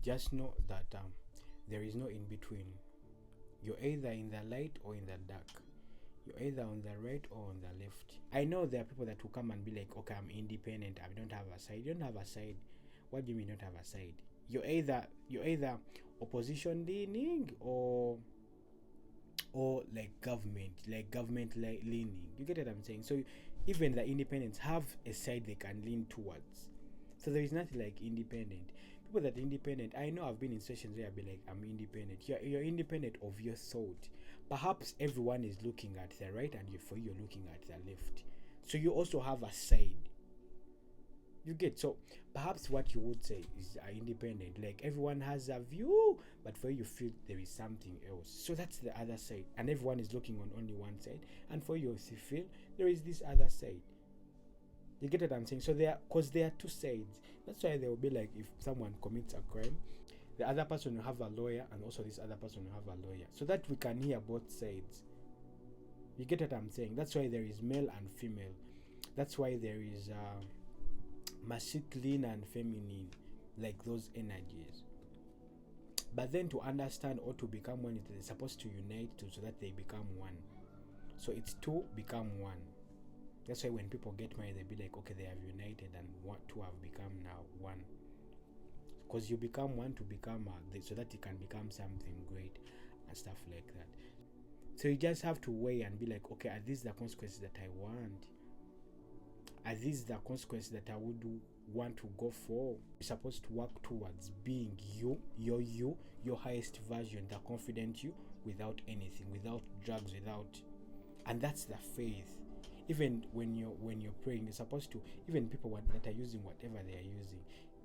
just know that there is no in between. You're either in the light or in the dark. You're either on the right or on the left. I know there are people that will come and be like, okay, I'm independent, I don't have a side. You don't have a side. What do you mean you don't have a side? You're either opposition leaning or like government leaning. You get what I'm saying? So even the independents have a side they can lean towards. So there is nothing like independent. People that are independent, I know I've been in situations where I'll be like, I'm independent. You're independent of your thought. Perhaps everyone is looking at the right and you're looking at the left. So you also have a side. You get, so perhaps what you would say is independent, like everyone has a view, but for you feel there is something else. So that's the other side, and everyone is looking on only one side, and for you feel there is this other side. You get what I'm saying? So there are two sides. That's why they will be like, if someone commits a crime, the other person will have a lawyer, and also this other person will have a lawyer, so that we can hear both sides. You get what I'm saying? That's why there is male and female. That's why there is masculine and feminine, like those energies. But then to understand or to become one, they're supposed to unite so that they become one. So it's two become one. That's why when people get married, they be like, okay, they have united and two have become now one. Because you become one to become so that you can become something great and stuff like that. So you just have to weigh and be like, okay, are these the consequences that I want? Are these the consequences that I would want to go for? You're supposed to work towards being your highest version, the confident you, without anything, without drugs, and that's the faith. Even when you're praying, you're supposed to, even people that are using whatever they are using,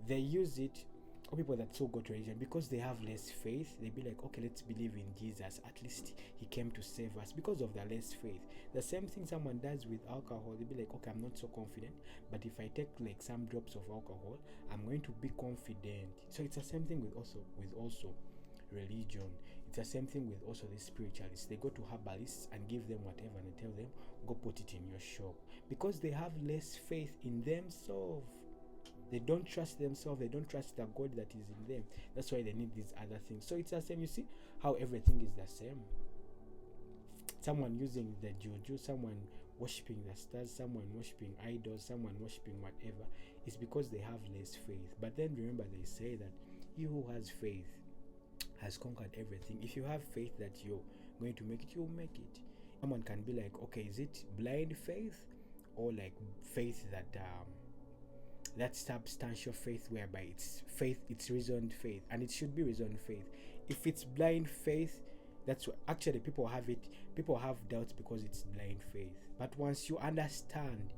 they use it, or people that so go to religion because they have less faith. They be like, okay, let's believe in Jesus, at least he came to save us, because of the less faith. The same thing someone does with alcohol. They be like, okay, I'm not so confident, but if I take like some drops of alcohol, I'm going to be confident. So it's the same thing with also religion. It's the same thing with also the spiritualists. They go to herbalists and give them whatever, and they tell them, go put it in your shop, because they have less faith in themselves. They don't trust themselves. They don't trust the God that is in them. That's why they need these other things. So it's the same. You see how everything is the same. Someone using the juju, someone worshipping the stars, someone worshipping idols, someone worshipping whatever. It's because they have less faith. But then remember, they say that he who has faith has conquered everything. If you have faith that you're going to make it, you'll make it. Someone can be like, okay, is it blind faith or like faith that's substantial faith, whereby it's reasoned faith, and it should be reasoned faith. If it's blind faith, that's what, actually people have doubts because it's blind faith. But once you understand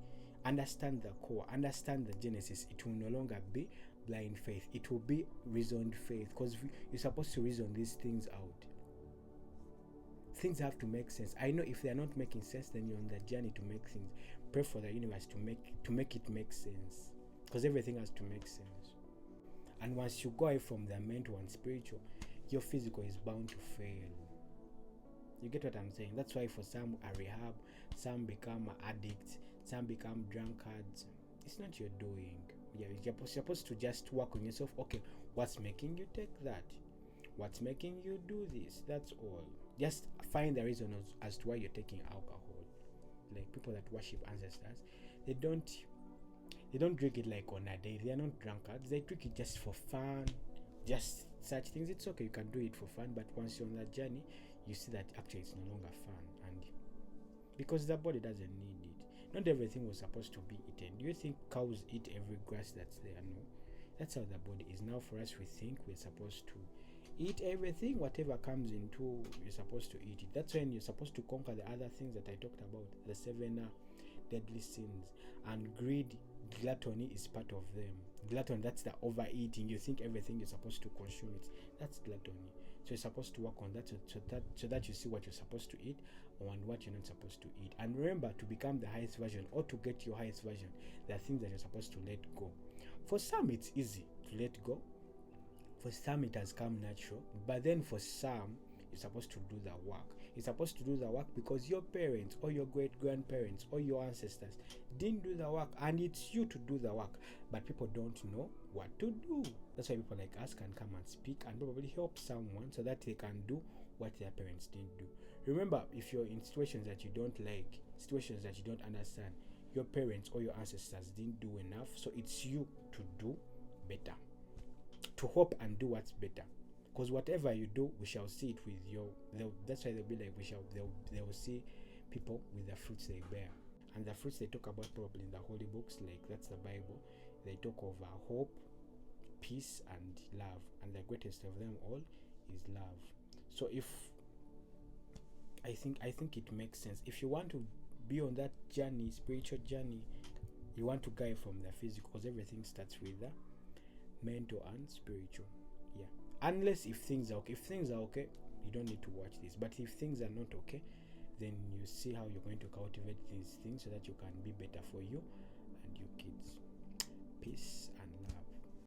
the core, understand the genesis, it will no longer be blind faith, it will be reasoned faith, because you're supposed to reason these things out. Things have to make sense. I know if they're not making sense, then you're on the journey to make things. Pray for the universe to make it make sense, because everything has to make sense. And once you go away from the mental and spiritual, your physical is bound to fail. You get what I'm saying? That's why for some are rehab, some become addicts, some become drunkards. It's not your doing. You're supposed to just work on yourself. Okay, what's making you take that? What's making you do this? That's all. Just find the reason as to why you're taking alcohol. Like people that worship ancestors, they don't drink it like on a day. They are not drunkards. They drink it just for fun, just such things. It's okay, you can do it for fun, but once you're on that journey, you see that actually it's no longer fun, and because the body doesn't need it. Not everything was supposed to be eaten. Do you think cows eat every grass that's there? No. That's how the body is. Now for us, we think we're supposed to eat everything, whatever comes into, you're supposed to eat it. That's when you're supposed to conquer the other things that I talked about, the 7 deadly sins. And greed, gluttony is part of them. Gluttony, that's the overeating. You think everything you're supposed to consume it. That's gluttony. So you're supposed to work on that so that you see what you're supposed to eat and what you're not supposed to eat. And remember, to become the highest version or to get your highest version, there are things that you're supposed to let go. For some, it's easy to let go. For some, it has come natural. But then for some, you're supposed to do the work. You're supposed to do the work because your parents or your great grandparents or your ancestors didn't do the work, and it's you to do the work, but people don't know what to do. That's why people like us can come and speak and probably help someone so that they can do what their parents didn't do. Remember, if you're in situations that you don't like, situations that you don't understand, your parents or your ancestors didn't do enough, so it's you to do better, to hope and do what's better. Because whatever you do, we shall see it with your. That's why they'll be like, they will see people with the fruits they bear. And the fruits they talk about probably in the holy books, like that's the Bible, they talk of hope, peace, and love. And the greatest of them all is love. So if I think it makes sense. If you want to be on that journey, spiritual journey, you want to guide from the physical, because everything starts with the mental and spiritual. Yeah. Unless if things are okay. If things are okay, you don't need to watch this. But if things are not okay, then you see how you're going to cultivate these things so that you can be better for you and your kids. Peace.